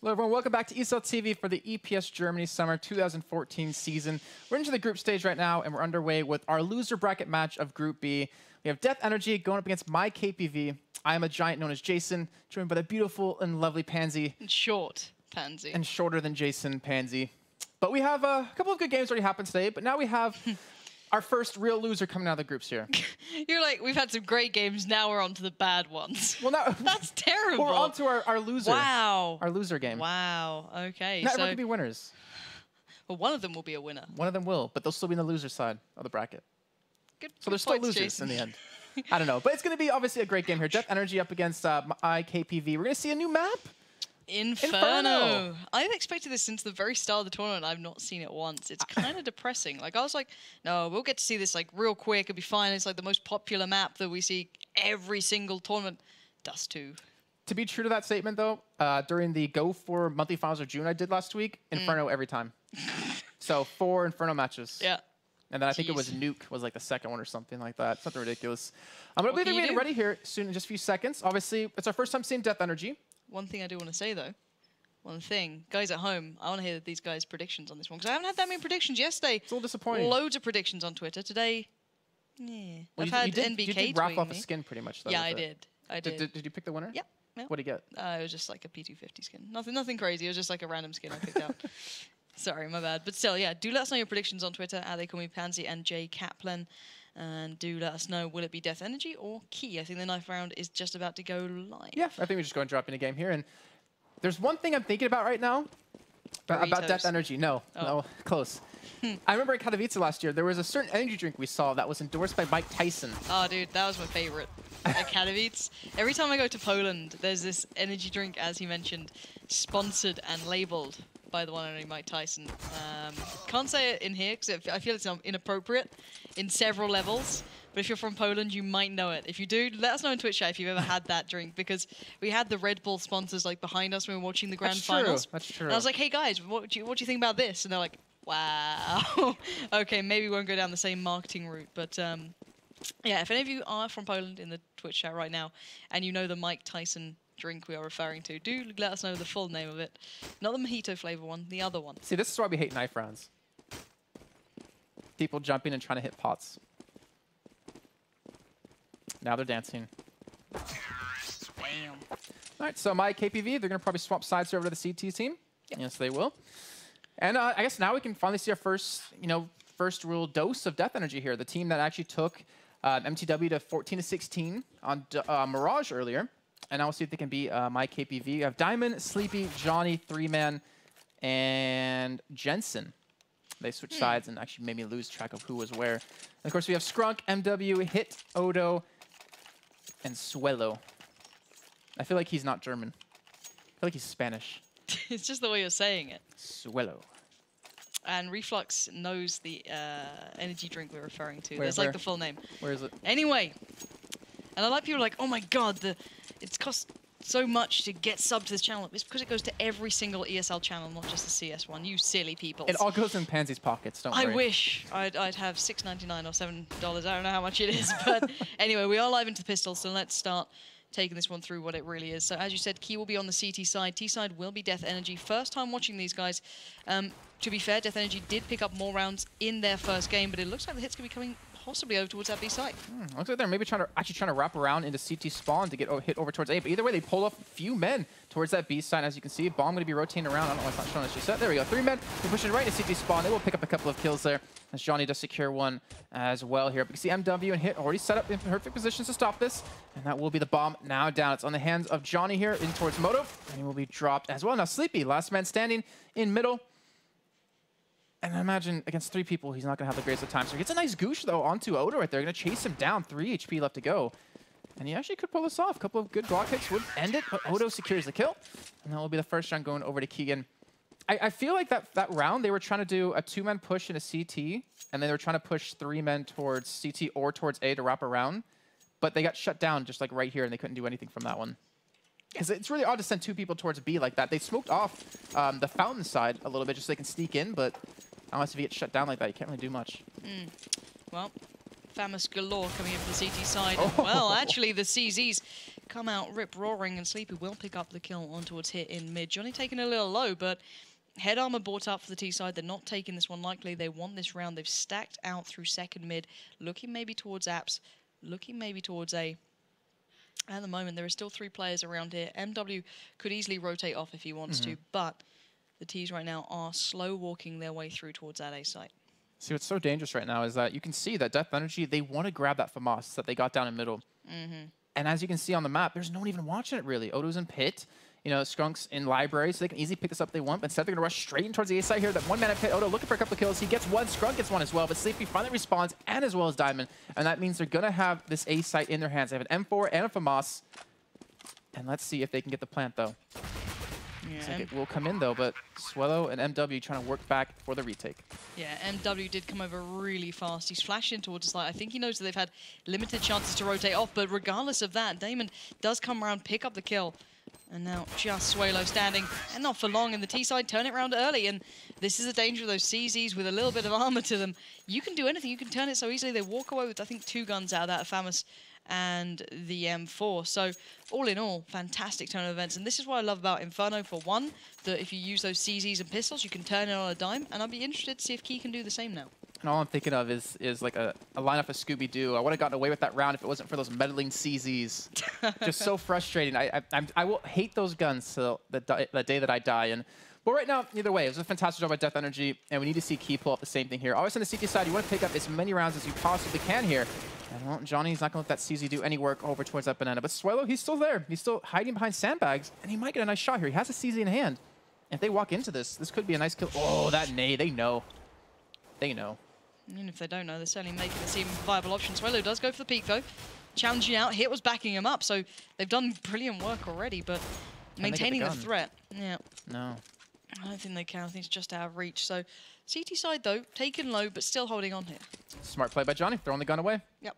Hello everyone, welcome back to ESL TV for the EPS Germany Summer 2014 season. We're into the group stage right now, and we're underway with our loser bracket match of Group B. We have Death.Energy going up against myKPV. I am a giant known as Jason, joined by the beautiful and lovely Pansy. And short Pansy. And shorter than Jason, Pansy. But we have a couple of good games already happened today, but now we have our first real loser coming out of the groups here. You're like, we've had some great games, now we're on to the bad ones. Well, now that's terrible. We're on to our loser. Wow. Our loser game. Wow. Okay. Not everyone can be winners. Well, one of them will be a winner. One of them will, but they'll still be in the loser side of the bracket. Good. So they're still losers Jason. in the end. I don't know, but it's going to be obviously a great game here. Death.Energy up against myKPV. We're going to see a new map. Inferno. I've expected this since the very start of the tournament. I've not seen it once. It's kind of depressing. Like, I was like, no, we'll get to see this like real quick. It'll be fine. It's like the most popular map that we see every single tournament. Dust 2. To be true to that statement, though, during the Go for monthly finals of June I did last week, Inferno every time. So 4 Inferno matches. Yeah. And then I think it was Nuke was like the second one or something like that. Something ridiculous. I'm going to be getting ready here soon in just a few seconds. Obviously, it's our first time seeing Death.Energy. One thing I do want to say, though, guys at home, I want to hear these guys' predictions on this one, because I haven't had that many predictions yesterday. It's a little disappointing. Loads of predictions on Twitter. Today, yeah. Well, I've had NBK you did raffle off a skin pretty much, though. Yeah, I did. Did you pick the winner? Yep. What did you get? It was just like a P250 skin. Nothing crazy. It was just like a random skin I picked out. Sorry, my bad. But still, yeah, do let us know your predictions on Twitter. They call me Pansy and Jay Kaplan. And do let us know, will it be Death.Energy or Key? I think the 9th round is just about to go live. Yeah, I think we just go and drop in a game here. And there's one thing I'm thinking about right now about Death.Energy. No, close. I remember in Katowice last year, there was a certain energy drink we saw that was endorsed by Mike Tyson. Oh, dude, that was my favorite. At Katowice. Every time I go to Poland, there's this energy drink, as he mentioned, sponsored and labeled by the one and only Mike Tyson. Can't say it in here because I feel it's inappropriate in several levels. But if you're from Poland, you might know it. If you do, let us know in Twitch chat if you've ever had that drink, because we had the Red Bull sponsors like behind us when we were watching the grand finals. That's true. And I was like, hey guys, what do you think about this? And they're like, wow. Okay, maybe we won't go down the same marketing route, but yeah, if any of you are from Poland in the Twitch chat right now and you know the Mike Tyson drink we are referring to, do let us know the full name of it. Not the mojito flavor one, the other one. See, this is why we hate knife rounds. People jumping and trying to hit pots. Now they're dancing. Bam. All right, so myKPV, they're going to probably swap sides over to the CT team. Yep. Yes, they will. And I guess now we can finally see our first real dose of Death.Energy here. The team that actually took MTW to 14-16 on Mirage earlier. And now we'll see if they can beat myKPV. You have Diamond, Sleepy, Johnny, 3-Man, and Jensen. They switched sides and actually made me lose track of who was where. And of course, we have Skrunk, MW, Hit, Odo, and Suelo. I feel like he's not German. I feel like he's Spanish. It's just the way you're saying it. Suelo. And Reflux knows the energy drink we're referring to. There's like the full name. Where is it? Anyway. And a lot of people are like, oh my god, it's cost so much to get subbed to this channel. It's because it goes to every single ESL channel, not just the CS one. You silly people. It all goes in Pansy's pockets, don't worry. I wish I'd have $6.99 or $7. I don't know how much it is. But anyway, we are live into the pistol, so let's start taking this one through what it really is. So as you said, Key will be on the CT side. T side will be Death.Energy. First time watching these guys. To be fair, Death.Energy did pick up more rounds in their first game, but it looks like the hits could be coming possibly over towards that B side. Looks like they're maybe trying to wrap around into CT spawn to get hit over towards A. But either way, they pulled off a few men towards that B side. As you can see, Bomb going to be rotating around. I don't know why it's not showing us just yet. There we go. 3 men. They're pushing right into CT spawn. They will pick up a couple of kills there, as Johnny does secure one as well here. But you see MW and Hit already set up in perfect positions to stop this. And that will be the Bomb now down. It's on the hands of Johnny here in towards Moto. And he will be dropped as well. Now Sleepy, last man standing in middle. And I imagine against 3 people, he's not going to have the greatest of time. So he gets a nice goosh, though, onto Odo right there. Going to chase him down. 3 HP left to go. And he actually could pull this off. A couple of good block hits would end it, but Odo secures the kill. And that will be the first round going over to Keegan. I feel like that round, they were trying to do a 2-man push in a CT, and they were trying to push 3 men towards CT or towards A to wrap around. But they got shut down just like right here, and they couldn't do anything from that one. Because it's really odd to send 2 people towards B like that. They smoked off the fountain side a little bit just so they can sneak in, but unless if you get shut down like that, you can't really do much. Well, Famous galore coming in from the CT side. Oh. Well, actually, the CZs come out rip roaring, and Sleepy will pick up the kill on towards Hit in mid. Johnny taking a little low, but head armor bought up for the T side. They're not taking this one likely. They want this round. They've stacked out through second mid, looking maybe towards Apps, looking maybe towards A. At the moment, there are still 3 players around here. MW could easily rotate off if he wants to, but the T's right now are slow walking their way through towards that A site. See, what's so dangerous right now is that you can see that Death.Energy, they want to grab that FAMAS that they got down in middle. And as you can see on the map, there's no one even watching it, really. Odo's in pit. You know, Skunk's in library, so they can easily pick this up if they want. But instead, they're going to rush straight in towards the A side here. That one man at pit. Odo looking for a couple of kills. He gets one. Skunk gets one as well. But Sleepy finally respawns, and as well as Diamond. And that means they're going to have this A site in their hands. They have an M4 and a FAMAS. And let's see if they can get the plant, though. Yeah, Looks like it will come in, though. But Swellow and MW trying to work back for the retake. Yeah, MW did come over really fast. He's flashed in towards the side. I think he knows that they've had limited chances to rotate off. But regardless of that, Damon does come around, pick up the kill. And now just Swallow standing, and not for long in the T side, turn it around early. And this is the danger of those CZs with a little bit of armor to them. You can do anything, you can turn it so easily. They walk away with, I think, 2 guns out of that, Famous and the M4. So all in all, fantastic turn of events. And this is what I love about Inferno, for one, that if you use those CZs and pistols, you can turn it on a dime. And I'd be interested to see if Key can do the same now. And all I'm thinking of is like a lineup of Scooby-Doo. I would have gotten away with that round if it wasn't for those meddling CZs. Just so frustrating. I will hate those guns till the day that I die. But right now, either way, it was a fantastic job by Death.Energy, and we need to see Key pull up the same thing here. Always on the CT side, you want to pick up as many rounds as you possibly can here. And well, Johnny's not going to let that CZ do any work over towards that banana. But Swellow, he's still there. He's still hiding behind sandbags, and he might get a nice shot here. He has a CZ in hand. If they walk into this, this could be a nice kill. Oh, that nade. They know. They know. Even if they don't know, they're certainly making it seem a viable option. Swallow does go for the peak, though. Challenging out. Hit was backing him up, so they've done brilliant work already, but maintaining the threat. Yeah. No. I don't think they can. I think it's just out of reach. So CT side, though, taken low, but still holding on here. Smart play by Johnny, throwing the gun away. Yep.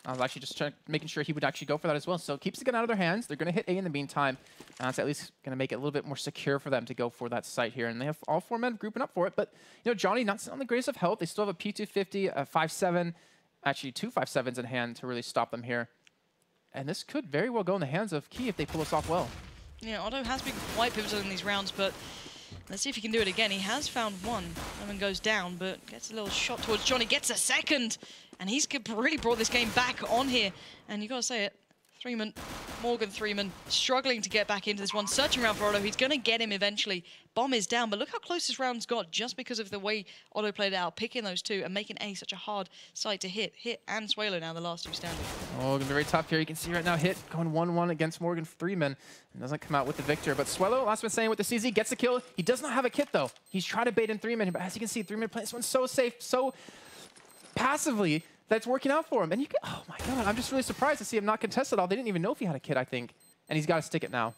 I was actually just making sure he would actually go for that as well. So keeps the gun out of their hands. They're going to hit A in the meantime. It's at least going to make it a little bit more secure for them to go for that site here. And they have all 4 men grouping up for it. But, you know, Johnny, not on the greatest of health. They still have a P250, a 5.7, actually 2 5.7s in hand to really stop them here. And this could very well go in the hands of Key if they pull this off well. Yeah, Otto has been quite pivotal in these rounds, but let's see if he can do it again. He has found one. Evan goes down, but gets a little shot towards Johnny. Gets a second. And he's really brought this game back on here. And you got to say it, Morgan Freeman, struggling to get back into this one. Searching around for Otto. He's going to get him eventually. Bomb is down, but look how close this round's got just because of the way Otto played it out. Picking those 2 and making A such a hard site to hit. Hit and Swallow now, the last 2 standing. Oh, going to be very tough here. You can see right now Hit going 1-1 against Morgan Freeman. And doesn't come out with the victor. But Swallow, last one saying with the CZ, gets the kill. He does not have a kit, though. He's trying to bait in 3 men. But as you can see, 3 men playing this one so safe, so passively, that's working out for him. And you can, oh my God, I'm just really surprised to see him not contest at all. They didn't even know if he had a kit, I think. And he's got to stick it now.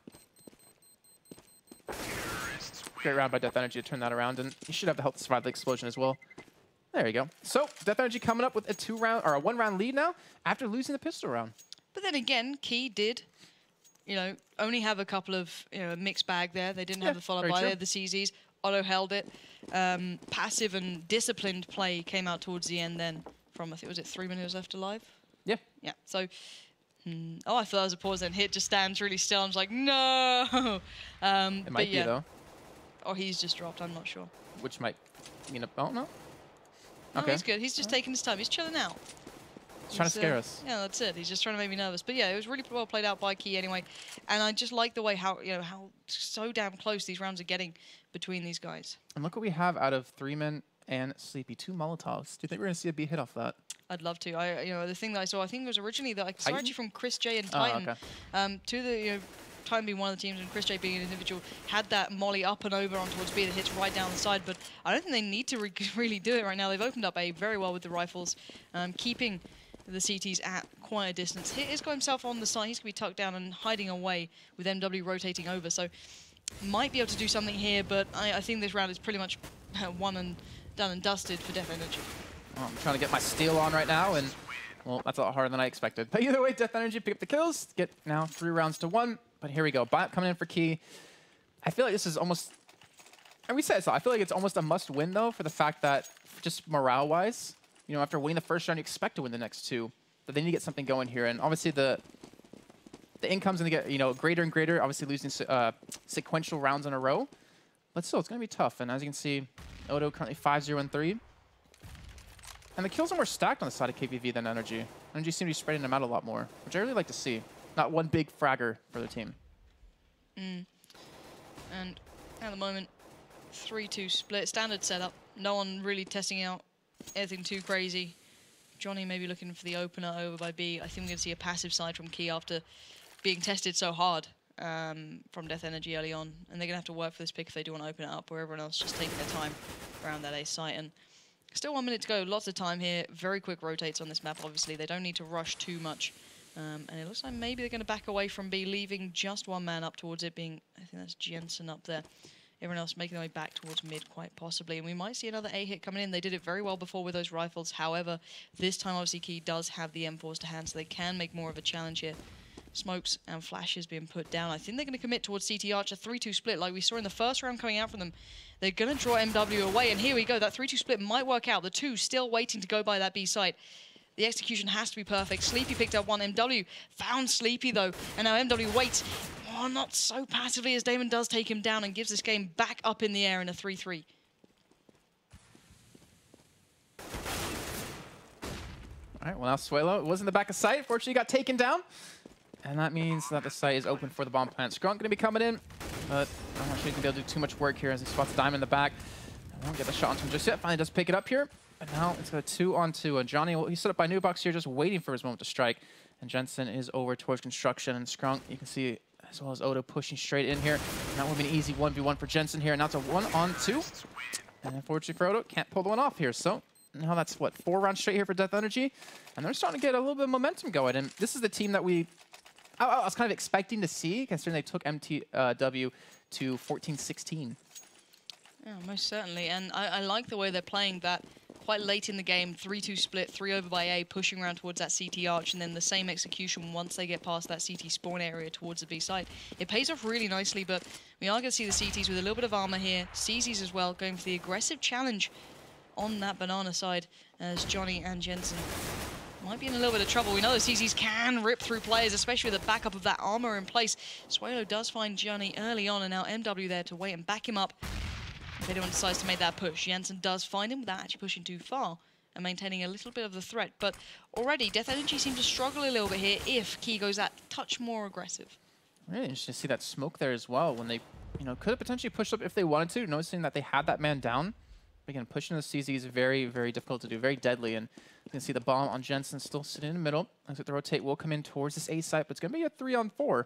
Great round by Death.Energy to turn that around, and he should have the health to survive the explosion as well. There you go. So Death.Energy coming up with a 1-round lead now after losing the pistol round. But then again, Key did, you know, only have a couple of, you know, a mixed bag there. They didn't have the follow by there, the CZs. Otto held it. Passive and disciplined play came out towards the end then from, I think, was it 3 minutes left alive? Yeah. Yeah. So, oh, I thought that was a pause then. Hit just stands really still. I'm just like, no. It might be, though. Or he's just dropped, I'm not sure. Which might mean a, oh, no. No, he's good. He's just taking his time. He's chilling out. He's trying to scare us. Yeah, that's it. He's just trying to make me nervous. But yeah, it was really well played out by Key anyway. And I just like the way how so damn close these rounds are getting between these guys. And look what we have out of 3 men and Sleepy. 2 Molotovs. Do you think we're going to see a B hit off that? I'd love to. The thing that I saw, I think it was originally that I saw actually from Chris J and Titan. Oh, okay. To the Titan being one of the teams and Chris J being an individual, had that molly up and over on towards B that hits right down the side. But I don't think they need to really do it right now. They've opened up A very well with the rifles, keeping the CTs at quite a distance. Hit is got himself on the side. He's going to be tucked down and hiding away with MW rotating over. So might be able to do something here, but I think this round is pretty much one and done and dusted for Death.Energy. Well, I'm trying to get my steal on right now, and well, that's a lot harder than I expected. But either way, Death.Energy pick up the kills, get now 3 rounds to 1. But here we go. Bot coming in for Key. I feel like this is almost, and we said so, I feel like it's almost a must-win, though, for the fact that just morale-wise, you know, after winning the first round, you expect to win the next 2. But they need to get something going here. And obviously the the income's going to get, you know, greater and greater, obviously losing sequential rounds in a row. But still, it's going to be tough. And as you can see, Odo currently 5-0-3. And the kills are more stacked on the side of KPV than Energy. Energy seem to be spreading them out a lot more, which I really like to see. Not one big fragger for the team. And at the moment, 3-2 split. Standard setup. No one really testing out anything too crazy. Johnny maybe looking for the opener over by B. I think we're going to see a passive side from Key after being tested so hard from Death.Energy early on. And they're going to have to work for this pick if they do want to open it up, where everyone else just taking their time around that A site. And still 1 minute to go. Lots of time here. Very quick rotates on this map, obviously. They don't need to rush too much. And it looks like maybe they're going to back away from B, leaving just one man up towards it, being, I think that's Jensen up there. Everyone else making their way back towards mid, quite possibly. And we might see another A hit coming in. They did it very well before with those rifles. However, this time, obviously, Key does have the M4s to hand, so they can make more of a challenge here. Smokes and flashes being put down. I think they're going to commit towards CT Archer. 3-2 split, like we saw in the first round coming out from them. They're going to draw MW away, and here we go. That 3-2 split might work out. The two still waiting to go by that B site. The execution has to be perfect. Sleepy picked up one. MW found Sleepy, though, and now MW waits. Oh, not so passively as Damon does take him down and gives this game back up in the air in a 3-3. All right, well, now Suelo was in the back of sight. Fortunately, got taken down. And that means that the site is open for the bomb plant. Skrunt going to be coming in, but I'm not sure he's going to be able to do too much work here as he spots Diamond in the back. I won't get the shot onto him just yet. Finally does pick it up here. But now it's got a 2-on-2. And Johnny, he's set up by Nubox here, just waiting for his moment to strike. And Jensen is over towards construction. And Skrunt, you can see, as well as Odo pushing straight in here. And that would be an easy 1v1 for Jensen here. And now it's a 1-on-2. And unfortunately for Odo, can't pull the one off here. So now that's, what, 4 rounds straight here for Death.Energy. And they're starting to get a little bit of momentum going. And this is the team that I was kind of expecting to see, considering they took MTW to 14-16. Yeah, most certainly. And I like the way they're playing that quite late in the game. 3-2 split, 3 over by A, pushing around towards that CT arch, and then the same execution once they get past that CT spawn area towards the B side. It pays off really nicely, but we are going to see the CTs with a little bit of armor here. CZs as well, going for the aggressive challenge on that banana side as Johnny and Jensen might be in a little bit of trouble. We know the CZs can rip through players, especially with the backup of that armor in place. Suelo does find Johnny early on, and now MW there to wait and back him up if anyone decides to make that push. Jensen does find him without actually pushing too far and maintaining a little bit of the threat. But already, Death.Energy seems to struggle a little bit here if Key goes that touch more aggressive. Really interesting to see that smoke there as well, when they, you know, could have potentially pushed up if they wanted to, noticing that they had that man down. Again, pushing the CZ is very, very difficult to do, very deadly. And you can see the bomb on Jensen still sitting in the middle. Looks like the rotate will come in towards this A site, but it's going to be a 3-on-4.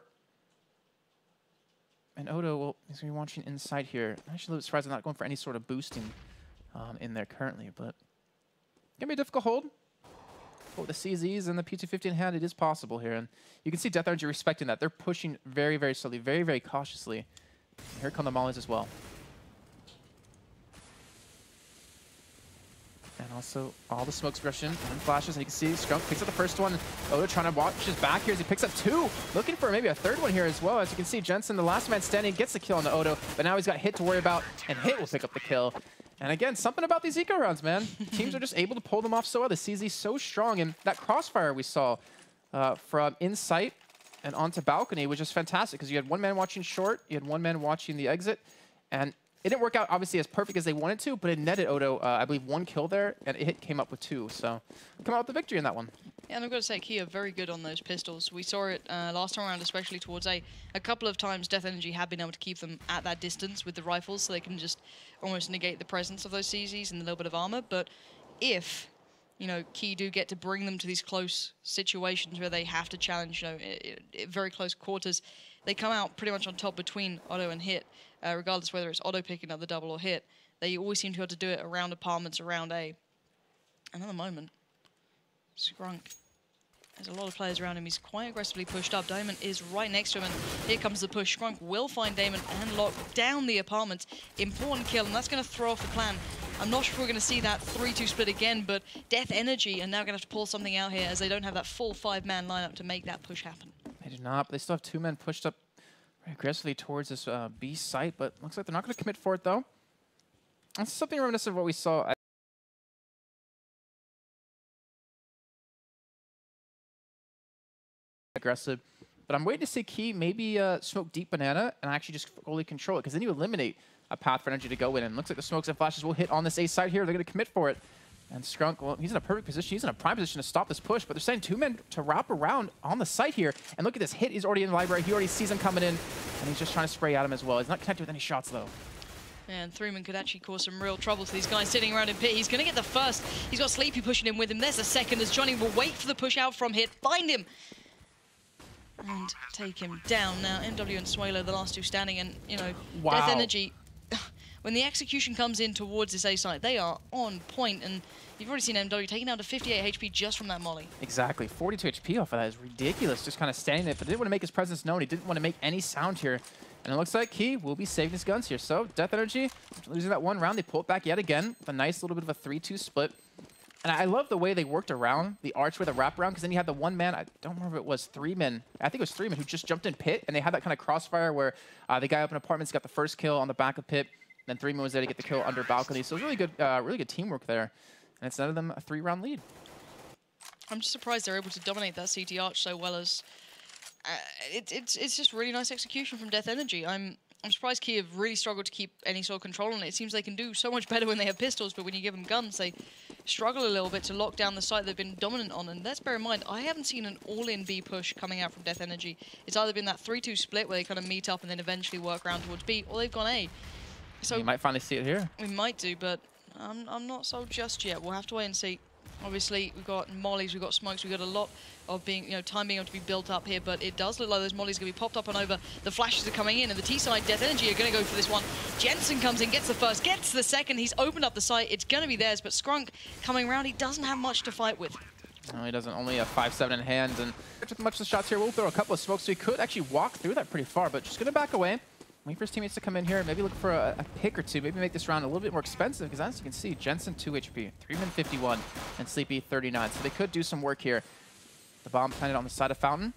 And Odo is going to be watching inside here. I'm actually a little surprised they're not going for any sort of boosting in there currently, but going to be a difficult hold. But with the CZs and the P250 in hand, it is possible here. And you can see Death.Energy respecting that. They're pushing very, very slowly, very, very cautiously. And here come the mollies as well. And also all the smoke's rushing and flashes. And you can see Skrunt picks up the first one. Odo trying to watch his back here as he picks up 2. Looking for maybe a 3rd one here as well. As you can see, Jensen, the last man standing, gets the kill on the Odo. But now he's got Hit to worry about, and Hit will pick up the kill. And again, something about these eco rounds, man. Teams are just able to pull them off so well. The CZ so strong. And that crossfire we saw from insight and onto balcony was just fantastic. Because you had one man watching short, you had one man watching the exit. And it didn't work out, obviously, as perfect as they wanted to, but it netted Odo, I believe, 1 kill there, and Hit came up with 2. So, come out with the victory in that one. Yeah, and I've got to say, Key are very good on those pistols. We saw it last time around, especially towards A. A couple of times, Death.Energy have been able to keep them at that distance with the rifles, so they can just almost negate the presence of those CZs and a little bit of armor. But if, you know, Key do get to bring them to these close situations where they have to challenge, you know, very close quarters, they come out pretty much on top between Odo and Hit. Regardless whether it's Odo picking up the double or Hit, they always seem to be able to do it around apartments, around A. Another moment. Skrunt. There's a lot of players around him. He's quite aggressively pushed up. Damon is right next to him, and here comes the push. Skrunt will find Damon and lock down the apartments. Important kill, and that's going to throw off the plan. I'm not sure if we're going to see that 3-2 split again, but Death.Energy are now going to have to pull something out here as they don't have that full 5-man lineup to make that push happen. They do not, but they still have 2 men pushed up very aggressively towards this B site, but looks like they're not going to commit for it, though. That's something reminiscent of what we saw. Aggressive, But I'm waiting to see Key maybe smoke deep banana and actually just fully control it, because then you eliminate a path for Energy to go in. And looks like the smokes and flashes will hit on this A side here. They're going to commit for it. And Scrunk, well, he's in a perfect position. He's in a prime position to stop this push, but they're sending 2 men to wrap around on the site here. And look at this hit. He's already in the library. He already sees him coming in, and he's just trying to spray at him as well. He's not connected with any shots, though. And Threeman could actually cause some real trouble to these guys sitting around in pit. He's going to get the first. He's got Sleepy pushing in with him. There's the second as Johnny will wait for the push out from hit, find him, and take him down. Now, MW and Swalo, the last two standing, and, you know, wow. Death.Energy, when the execution comes in towards this A site, they are on point, and you've already seen MW taking down to 58 HP just from that molly. Exactly. 42 HP off of that is ridiculous, just kind of standing there, but didn't want to make his presence known. He didn't want to make any sound here. And it looks like Key will be saving his guns here. So Death.Energy losing that one round. They pull it back yet again with a nice little bit of a 3-2 split. And I love the way they worked around the arch with a wraparound, because then you had the one man, I don't remember if it was Threeman, I think it was Threeman, who just jumped in pit, and they had that kind of crossfire where the guy up in apartments got the first kill on the back of pit, and then Threeman was there to get the kill under balcony. So it was really good teamwork there. And it's netted them a 3-round lead. I'm just surprised they're able to dominate that CT arch so well as... it's just really nice execution from Death.Energy. I'm surprised Key have really struggled to keep any sort of control on it. It seems they can do so much better when they have pistols, but when you give them guns, they struggle a little bit to lock down the site they've been dominant on. And let's bear in mind, I haven't seen an all-in B push coming out from Death.Energy. It's either been that 3-2 split where they kind of meet up and then eventually work around towards B, or they've gone A. So you might finally see it here. We might do, but I'm not sold just yet. We'll have to wait and see. Obviously, we've got mollies, we've got smokes, we've got a lot of time being able to be built up here, but it does look like those mollies are going to be popped up and over. The flashes are coming in, and the T-side Death.Energy are going to go for this one. Jensen comes in, gets the first, gets the second. He's opened up the site. It's going to be theirs, but Scrunk coming around, he doesn't have much to fight with. No, he doesn't. Only a 5-7 in hand, and with much of the shots here, we'll throw a couple of smokes, so he could actually walk through that pretty far, but just going to back away. Wait for his teammates to come in here, maybe look for a pick or two, maybe make this round a little bit more expensive, because as you can see, Jensen 2 HP, Threeman 51, and Sleepy 39. So they could do some work here. The bomb planted on the side of Fountain.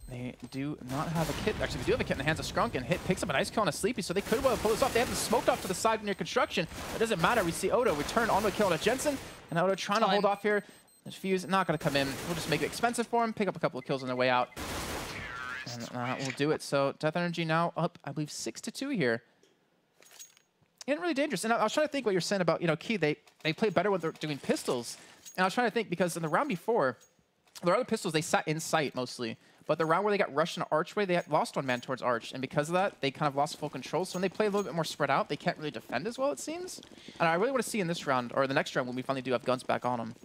They do not have a kit. Actually, they do have a kit in the hands of Scrunk, and Hit picks up a nice kill on a Sleepy, so they could well pull this off. They have them smoked off to the side near construction. It doesn't matter. We see Odo return on the kill on a Jensen, and Odo trying to hold off here. The Fuse not going to come in. We'll just make it expensive for him, pick up a couple of kills on their way out. And we'll do it. So Death.Energy now up, I believe, 6-2 here. Getting really dangerous. And I was trying to think what you're saying about, Key, they play better when they're doing pistols. And I was trying to think, because in the round before, their other pistols, they sat in sight mostly. But the round where they got rushed into Archway, they had lost one man towards Arch. And because of that, they kind of lost full control. So when they play a little bit more spread out, they can't really defend as well, it seems. And I really want to see in this round, or the next round, when we finally do have guns back on them.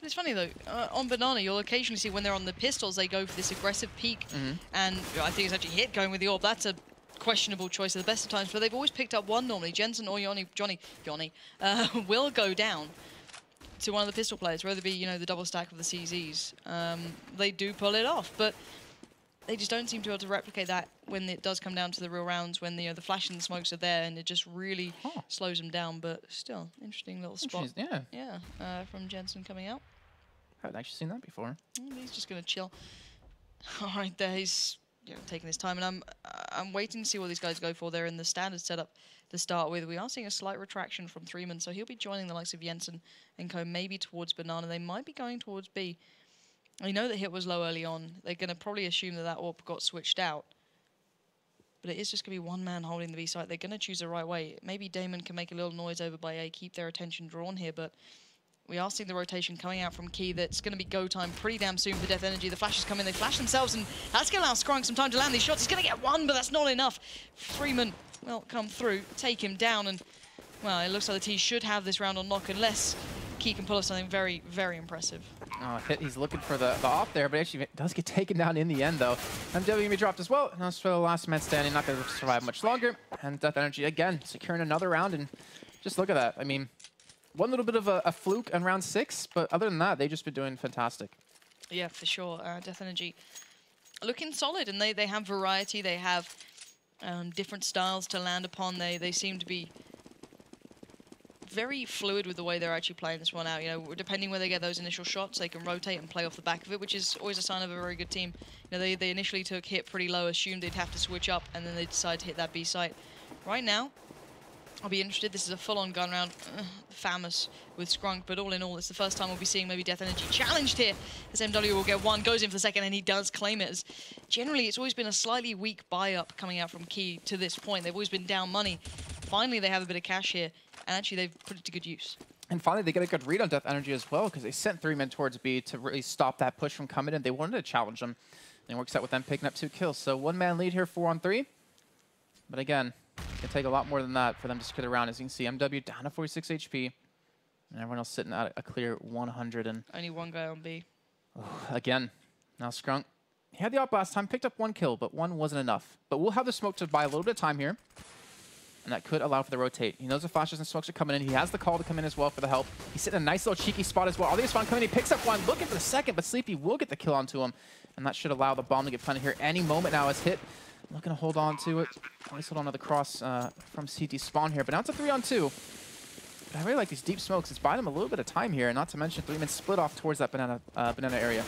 It's funny though, on Banana, you'll occasionally see when they're on the pistols, they go for this aggressive peek, and I think it's actually Hit going with the AWP. That's a questionable choice at the best of times, but they've always picked up one normally. Jensen or Johnny will go down to one of the pistol players, whether it be, the double stack of the CZs. They do pull it off, but they just don't seem to be able to replicate that when it does come down to the real rounds, when the flash and the smokes are there, and it just really slows them down. But still, interesting little spot. Yeah, from Jensen coming out. I haven't actually seen that before. He's just going to chill. All right, there he's taking his time, and I'm waiting to see what these guys go for. They're in the standard setup to start with. We are seeing a slight retraction from Threeman, so he'll be joining the likes of Jensen and Co. maybe towards Banana. They might be going towards B. I know that Hit was low early on. They're going to probably assume that AWP got switched out. But it is just going to be one man holding the B site. They're going to choose the right way. Maybe Damon can make a little noise over by A, keep their attention drawn here, but we are seeing the rotation coming out from Key. That's going to be go time pretty damn soon for Death.Energy. The flashes come in, they flash themselves, and that's going to allow Scrunk some time to land these shots. He's going to get one, but that's not enough. Threeman will come through, take him down, and, well, it looks like the T should have this round on lock unless Key can pull off something very, very impressive. Oh, Hit, he's looking for the off there, but actually does get taken down in the end, though. MW going to be dropped as well. Now it's for the last man standing, not going to survive much longer. And Death.Energy, again, securing another round, and just look at that. I mean, one little bit of a fluke on round 6, but other than that, they've just been doing fantastic. Yeah, for sure. Death.Energy looking solid, and they have variety. They have different styles to land upon. They seem to be very fluid with the way they're actually playing this one out. Depending where they get those initial shots, they can rotate and play off the back of it, which is always a sign of a very good team. They initially took Hit pretty low, assumed they'd have to switch up, and then they decided to hit that B site. Right now, I'll be interested. This is a full-on gun round. Famous with Scrunk, but all in all, it's the first time we'll be seeing maybe Death.Energy challenged here, as MW will get one, goes in for the second, and he does claim it. As generally, it's always been a slightly weak buy-up coming out from Key to this point. They've always been down money. Finally, they have a bit of cash here, and actually, they've put it to good use. And finally, they get a good read on Death.Energy as well, because they sent 3 men towards B to really stop that push from coming in. They wanted to challenge them, and it works out with them picking up 2 kills. So 1-man lead here, 4-on-3. But again, it can take a lot more than that for them to secure the round. As you can see, MW down to 46 HP, and everyone else sitting at a clear 100. And only 1 guy on B. Again, now Scrunk, he had the op last time, picked up 1 kill, but 1 wasn't enough. But we'll have the smoke to buy a little bit of time here, and that could allow for the rotate. He knows the flashes and smokes are coming in. He has the call to come in as well for the help. He's sitting in a nice little cheeky spot as well. All these spawn coming in. He picks up 1, looking for the second, but Sleepy will get the kill onto him, and that should allow the bomb to get planted here any moment now as hit. Looking to hold on to it. At least hold on to the cross from CT spawn here. But now it's a 3-on-2. But I really like these deep smokes. It's buying them a little bit of time here. And not to mention 3 men split off towards that banana area.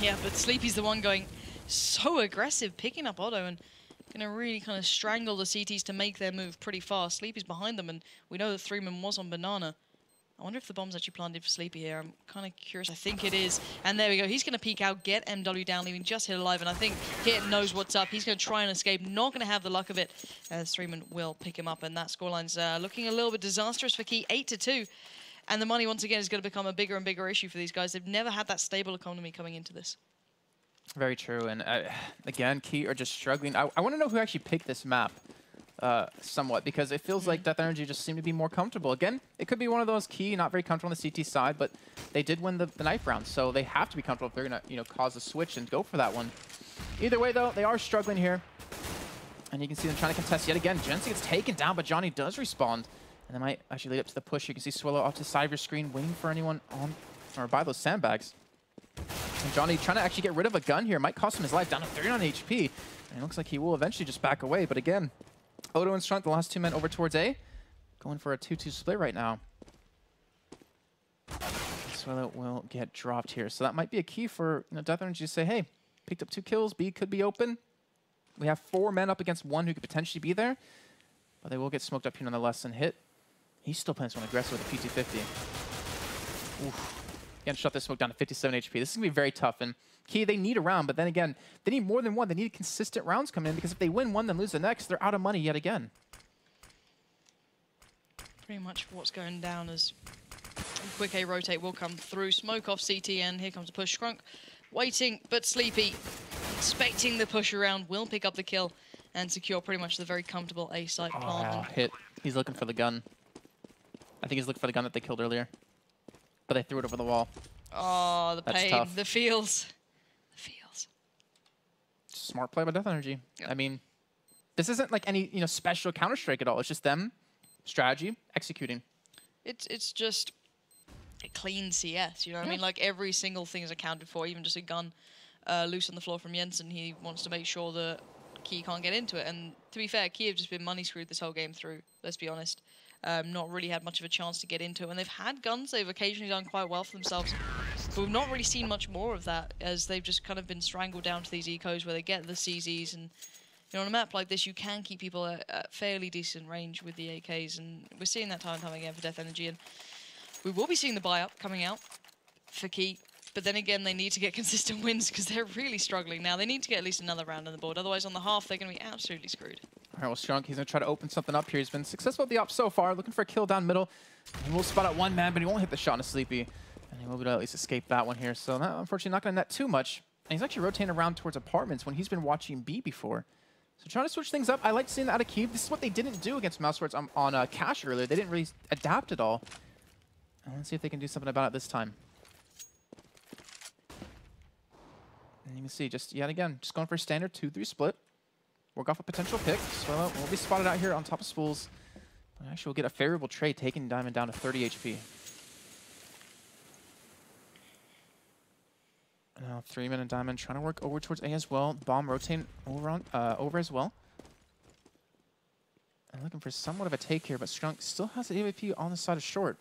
Yeah, but Sleepy's the one going so aggressive, picking up Otto and going to really kind of strangle the CTs to make their move pretty fast. Sleepy's behind them, and we know that 3 men was on banana. I wonder if the bomb's actually planted for Sleepy here. I'm kind of curious. I think it is. And there we go. He's going to peek out, get MW down, leaving just hit alive. And I think Hit knows what's up. He's going to try and escape. Not going to have the luck of it, as 3 men will pick him up. And that scoreline's looking a little bit disastrous for Key, 8-2. And the money, once again, is going to become a bigger and bigger issue for these guys. They've never had that stable economy coming into this. Very true. And again, Key are just struggling. I want to know who actually picked this map. Somewhat, because it feels like Death.Energy just seem to be more comfortable. Again, it could be one of those Key, not very comfortable on the CT side, but they did win the knife round, so they have to be comfortable if they're going to, cause a switch and go for that one. Either way, though, they are struggling here, and you can see them trying to contest yet again. Jensen gets taken down, but Johnny does respawn, and they might actually lead up to the push. You can see Swallow off to the side of your screen, waiting for anyone on or by those sandbags. And Johnny trying to actually get rid of a gun here. Might cost him his life, down to 39 HP, and it looks like he will eventually just back away, but again, Odo and Strunk, the last 2 men over towards A. Going for a 2-2 split right now. Swallow will get dropped here. So that might be a key for Death.Energy to say, hey, picked up 2 kills. B could be open. We have 4 men up against 1 who could potentially be there. But they will get smoked up here nonetheless and hit. He's still playing someone aggressive with a P250. Oof. Again, shut this smoke down to 57 HP. This is going to be very tough. And Key, they need a round, but then again, they need more than 1. They need consistent rounds coming in, because if they win 1, then lose the next, they're out of money yet again. Pretty much what's going down as quick A rotate will come through. Smoke off CT, and here comes a push. Scrunk waiting, but Sleepy, expecting the push around, will pick up the kill and secure pretty much the very comfortable A site plant. Wow, hit. He's looking for the gun. I think he's looking for the gun that they killed earlier. But they threw it over the wall. Oh, the pain, tough. the feels. Smart play by Death.Energy. Yep. I mean, this isn't like any special Counter-Strike at all. It's just them, strategy, executing. It's just a clean CS. You know what I mean? Like every single thing is accounted for. Even just a gun loose on the floor from Jensen. He wants to make sure that Key can't get into it. And to be fair, Key have just been money screwed this whole game through. Let's be honest. Not really had much of a chance to get into it. When they've had guns, they've occasionally done quite well for themselves. But we've not really seen much more of that, as they've just kind of been strangled down to these ecos where they get the CZs. And on a map like this, you can keep people at fairly decent range with the AKs. And we're seeing that time and time again for Death.Energy. And we will be seeing the buy-up coming out for Key. But then again, they need to get consistent wins, because they're really struggling now. They need to get at least another round on the board. Otherwise, on the half, they're going to be absolutely screwed. All right, well, Strunk, he's going to try to open something up here. He's been successful at the op so far, looking for a kill down middle. He will spot out 1 man, but he won't hit the shot on a Sleepy. And he will be able to at least escape that one here. So, that, unfortunately, not going to net too much. And he's actually rotating around towards apartments when he's been watching B before. So, trying to switch things up. I like seeing that out of Key. This is what they didn't do against Mousewords on Cash earlier. They didn't really adapt at all. And let's see if they can do something about it this time. And you can see, just yet again, just going for a standard 2-3 split. Work off a potential pick. So we'll be spotted out here on top of Spools. Actually, we'll get a favorable trade, taking Diamond down to 30 HP. Now 3 men and Diamond trying to work over towards A as well. Bomb rotating over as well. And looking for somewhat of a take here, but Strunk still has the AWP on the side of short.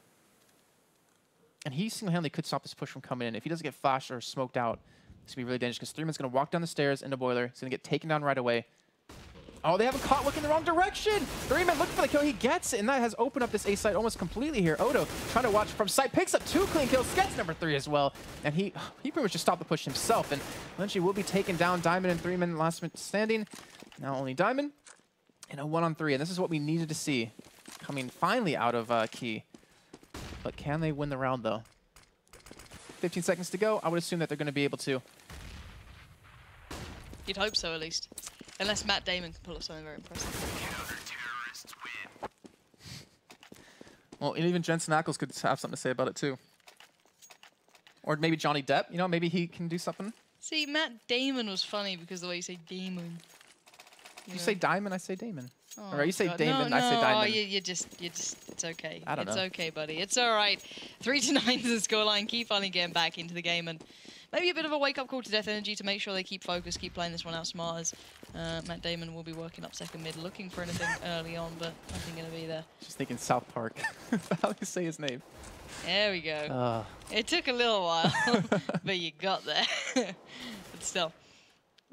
And he single-handedly could stop this push from coming in. If he doesn't get flashed or smoked out, it's going to be really dangerous, because 3 men's going to walk down the stairs into Boiler. He's going to get taken down right away. Oh, they haven't caught looking the wrong direction. 3 men looking for the kill. He gets it, and that has opened up this A site almost completely here. Odo trying to watch from sight, picks up 2 clean kills, gets number 3 as well. And he pretty much just stopped the push himself. And eventually will be taken down. Diamond and 3 men last minute standing. Now only Diamond and a 1-on-3. And this is what we needed to see coming finally out of Key. But can they win the round, though? 15 seconds to go. I would assume that they're going to be able to. You'd hope so, at least. Unless Matt Damon can pull off something very impressive. Well, even Jensen Ackles could have something to say about it, too. Or maybe Johnny Depp. You know, maybe he can do something. See, Matt Damon was funny because the way you say Damon. You say Diamond, I say Damon. Oh, or you say God. Damon, no, I say Diamond. you just, it's okay. I don't know. It's okay, buddy. It's all right. 3-9 is the scoreline. Keep finally getting back into the game, and maybe a bit of a wake-up call to Death.Energy to make sure they keep focused, keep playing this one out smart, as Matt Damon will be working up second mid, looking for anything early on, but nothing going to be there. Just thinking South Park. How do you say his name? There we go. It took a little while, but you got there. But still,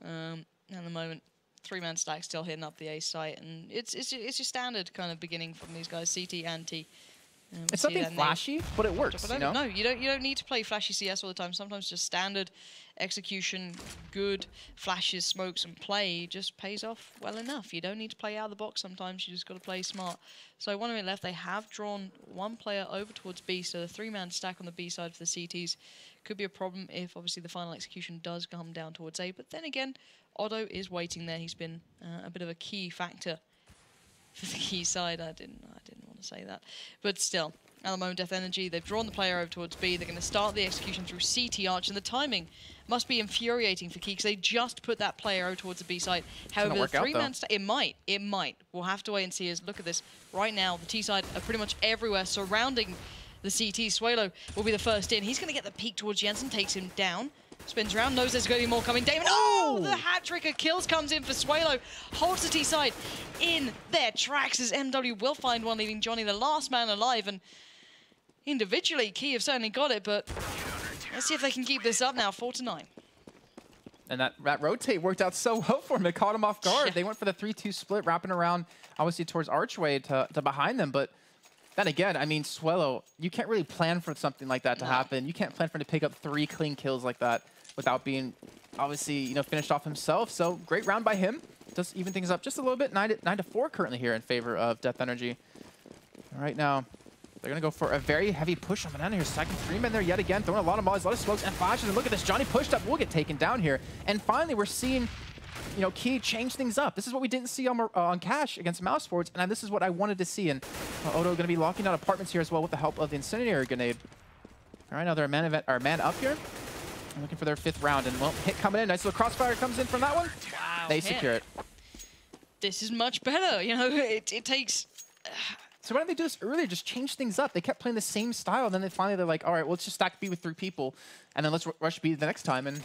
at the moment, 3-man stack still hitting up the A site, and it's your standard kind of beginning from these guys, CT and T. It's something flashy, but it works. But no, you don't need to play flashy CS all the time. Sometimes just standard execution, good flashes, smokes, and play just pays off well enough. You don't need to play out of the box. Sometimes you just got to play smart. So 1 minute left. They have drawn 1 player over towards B, so the 3-man stack on the B side for the CTs could be a problem if obviously the final execution does come down towards A. But then again, Otto is waiting there. He's been a bit of a key factor for the Key side. I didn't want to say that, but still, at the moment, Death.Energy, they've drawn the player over towards B. They're going to start the execution through CT Arch, and the timing must be infuriating for Key because they just put that player over towards the B side. However, the 3-man stack, it might. We'll have to wait and see. As look at this right now, the T side are pretty much everywhere surrounding the CT. Swalo will be the first in. He's going to get the peek towards Jensen, takes him down. Spins around, knows there's going to be more coming. Damon, the hat trick of kills comes in for Swalo. Holds the T side in their tracks as MW will find one, leaving Johnny the last man alive. And individually, Key have certainly got it, but let's see if they can keep this up now, 4-9. And that rotate worked out so well for them. It caught them off guard. Yeah. They went for the 3-2 split, wrapping around, obviously, towards Archway to behind them. But then again, I mean, Swello, you can't really plan for something like that to happen. You can't plan for him to pick up 3 clean kills like that without being, obviously, you know, finished off himself. So great round by him. Just even things up just a little bit. 9-4 currently here in favor of Death.Energy. Right now, they're going to go for a very heavy push on Banana here. Second 3-man there yet again, throwing a lot of mollies, a lot of smokes and flashes. And look at this, Johnny pushed up, will get taken down here. And finally, we're seeing, you know, Key change things up. This is what we didn't see on Cash against Mouse Sports, and this is what I wanted to see. And Odo going to be locking down apartments here as well with the help of the Incendiary Grenade. All right, now they're a man up here. Looking for their 5th round, and well, hit coming in. Nice little crossfire comes in from that one. Wow, they secure it. This is much better. You know, it takes. So why didn't they do this earlier? Just change things up. They kept playing the same style, and then they're like, all right, well, let's just stack B with 3 people, and then let's rush B the next time and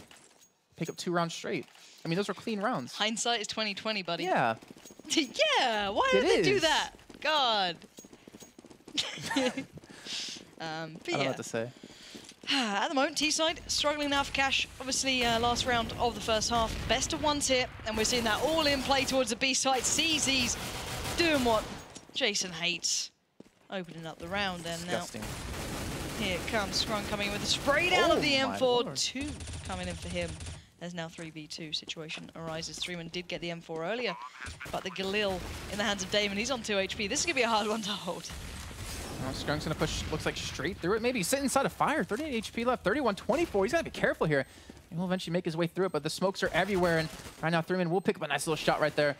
pick up 2 rounds straight. I mean, those were clean rounds. Hindsight is 20/20, buddy. Yeah. Yeah. Why did they do that? God. But I don't know what to say. At the moment, T-side struggling now for cash. Obviously, last round of the first half. Best of ones here, and we're seeing that all-in play towards the B-side. CZ's doing what Jason hates. Opening up the round, and Disgusting. Now here comes Scrum coming in with a spray down of the M4. 2 coming in for him. There's now 3v2 situation arises. 3-man did get the M4 earlier, but the Galil in the hands of Damon. He's on 2 HP. This is going to be a hard one to hold. Skunk's gonna push, looks like straight through it. Maybe sit inside a fire. 38 HP left, 31-24. He's gotta be careful here. He will eventually make his way through it, but the smokes are everywhere. And right now, 3-man will pick up a nice little shot right there.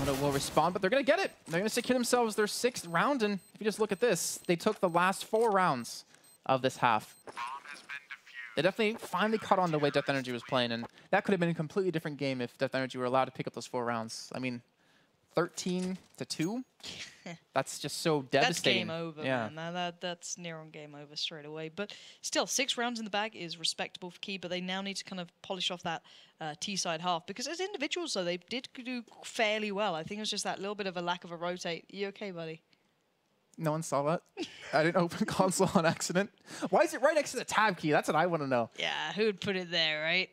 Odo will respond, but they're gonna get it. They're gonna secure themselves their 6th round. And if you just look at this, they took the last 4 rounds of this half. They definitely finally caught on the way Death.Energy was playing, and that could have been a completely different game if Death.Energy were allowed to pick up those 4 rounds. I mean, 13-2. That's just so devastating. That's game over, yeah. man. That's near on game over straight away. But still, 6 rounds in the bag is respectable for Key, but they now need to kind of polish off that T-side half. Because as individuals, though, they did do fairly well. I think it was just that little bit of a lack of a rotate. You okay, buddy? No one saw that. I didn't open console on accident. Why is it right next to the tab key? That's what I want to know. Yeah, who would put it there, right?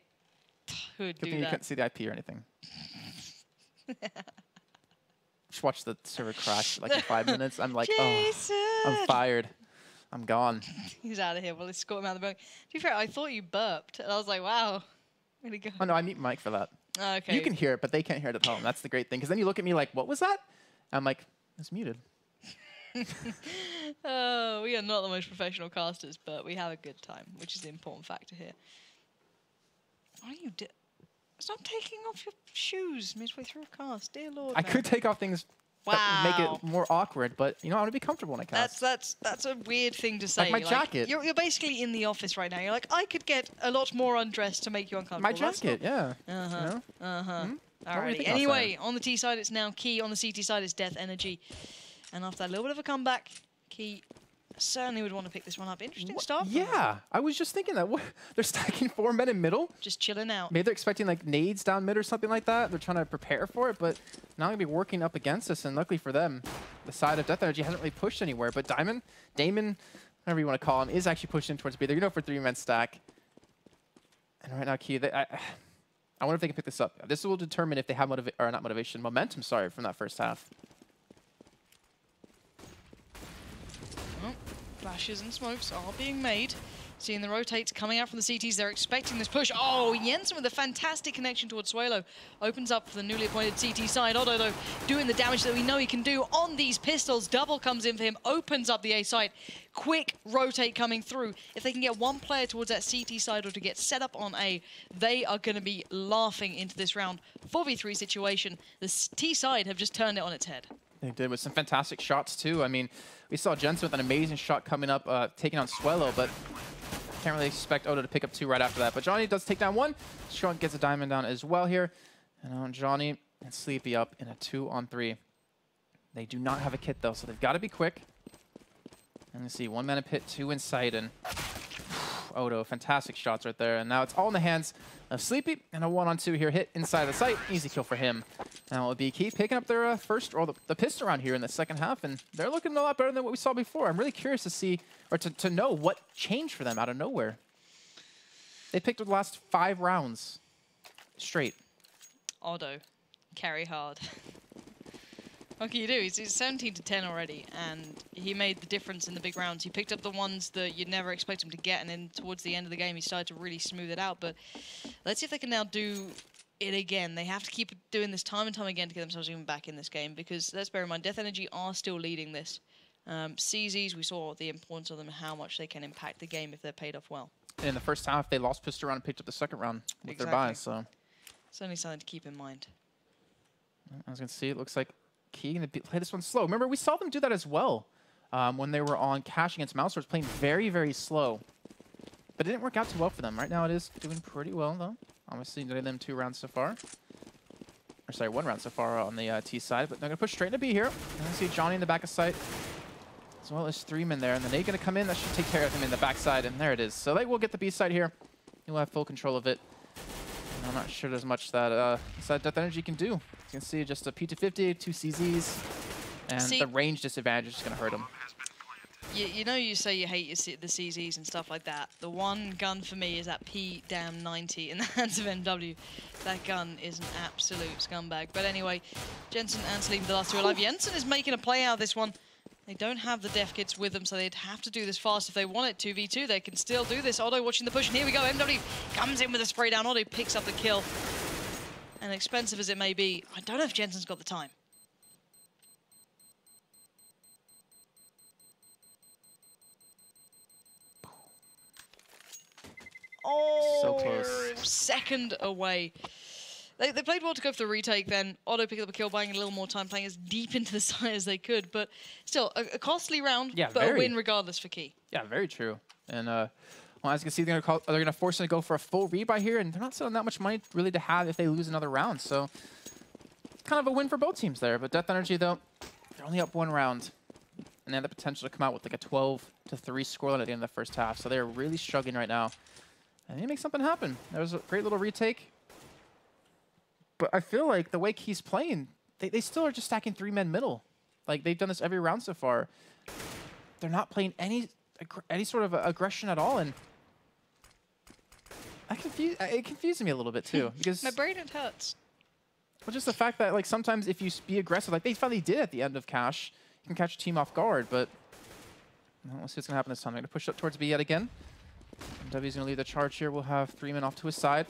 Who would do that? You couldn't see the IP or anything. just watched the server crash like in 5 minutes. I'm like, Jason! oh, I'm fired. I'm gone. He's out of here. Well, let's escort him out of the building. To be fair, I thought you burped. And I was like, wow. Way to go. Oh, no, I mute Mike for that. Okay. You can hear it, but they can't hear it at home. That's the great thing. Because then you look at me like, what was that? I'm like, it's muted. Oh, we are not the most professional casters, but we have a good time, which is the important factor here. What are you doing? Stop taking off your shoes midway through a cast. Dear Lord, I man. could take off things that make Wow. it more awkward, but you know, I want to be comfortable when I cast. That's a weird thing to say. Like my jacket. You're basically in the office right now. You're like, I could get a lot more undressed to make you uncomfortable. My jacket, yeah. Uh-huh. You know? Uh-huh. What were you Alrighty. thinking Anyway, on the T side, it's now Key. On the CT side, it's Death.Energy. And after that little bit of a comeback, Key certainly would want to pick this one up. Interesting start. Yeah, I was just thinking that. They're stacking 4 men in middle. Just chilling out. Maybe they're expecting like nades down mid or something like that. They're trying to prepare for it, but now going to be working up against us. And luckily for them, the side of Death.Energy hasn't really pushed anywhere. But Damon, whatever you want to call him, is actually pushing towards B. They're going for 3-man stack. And right now, Key, I wonder if they can pick this up. This will determine if they have momentum, sorry, from that first half. Flashes and smokes are being made. Seeing the rotates coming out from the CTs, they're expecting this push. Oh, Jensen with a fantastic connection towards Suelo. Opens up for the newly appointed CT side. Otto, though, doing the damage that we know he can do on these pistols. Double comes in for him, opens up the A site. Quick rotate coming through. If they can get one player towards that CT side or to get set up on A, they are going to be laughing into this round. 4v3 situation. The T side have just turned it on its head. They did with some fantastic shots, too. I mean, we saw Jensen with an amazing shot coming up, taking on Suelo, but can't really expect Odo to pick up 2 right after that. But Johnny does take down 1. Sean gets a diamond down as well here. And on Johnny and Sleepy up in a 2-on-3. They do not have a kit, though, so they've got to be quick. And let's see, 1 mana pit, 2 in sight, and Odo, fantastic shots right there. And now it's all in the hands of Sleepy, and a 1-on-2 here hit inside the site. Easy kill for him. Now it'll be Key picking up their the pistol round here in the second half, and they're looking a lot better than what we saw before. I'm really curious to see, or to know what changed for them out of nowhere. They picked up the last 5 rounds straight. Odo, carry hard. What can you do? He's 17 to 10 already, and he made the difference in the big rounds. He picked up the ones that you'd never expect him to get, and then towards the end of the game, he started to really smooth it out. But let's see if they can now do it again. They have to keep doing this time and time again to get themselves even back in this game, because let's bear in mind, Death.Energy are still leading this. CZs, we saw the importance of them and how much they can impact the game if they're paid off well. In the first half, they lost pistol round and picked up the second round with their buys. So certainly something to keep in mind. I was going to see, it looks like Key going to play this one slow. Remember, we saw them do that as well when they were on Cash against Mouse. Playing very, very slow. But it didn't work out too well for them. Right now, it is doing pretty well, though. Obviously, getting them 2 rounds so far. Or sorry, 1 round so far on the T side. But they're going to push straight into B here. And see Johnny in the back of sight, as well as 3 men there. And then they're going to come in. That should take care of him in the back side. And there it is. So they will get the B side here. He'll have full control of it. And I'm not sure there's much that Death.Energy can do. You can see just a P250, 2 CZs. And the range disadvantage is just going to hurt him. You know, you say you hate the CZs and stuff like that. The one gun for me is that P-90 in the hands of MW. That gun is an absolute scumbag. But anyway, Jensen and Sleep, the last 2 alive. Jensen is making a play out of this one. They don't have the def kits with them, so they'd have to do this fast. If they want it 2v2, they can still do this. Otto watching the push, and here we go. MW comes in with a spray down. Otto picks up the kill. And expensive as it may be, I don't know if Jensen's got the time. Oh, so close. Second away. They played well to go for the retake then. Otto picked up a kill, buying a little more time, playing as deep into the side as they could. But still, a costly round, yeah, but a win regardless for Key. Yeah, very true. And well, as you can see, they're going to force them to go for a full rebuy here, and they're not selling that much money really to have if they lose another round. So kind of a win for both teams there. But Death.Energy, though, they're only up 1 round. And they have the potential to come out with like a 12-3 scoreline at the end of the first half. So they're really struggling right now. And they make something happen. There was a great little retake. But I feel like the way Key's playing, they still are just stacking 3 men middle. Like, they've done this every round so far. They're not playing any sort of aggression at all. And it confuses me a little bit, too. Because my brain, it hurts. But just the fact that, like, sometimes if you be aggressive, like they finally did at the end of Cash, you can catch a team off guard, but well, let's see what's going to happen this time. They're going to push up towards B yet again. W's going to lead the charge here. We'll have 3 men off to his side.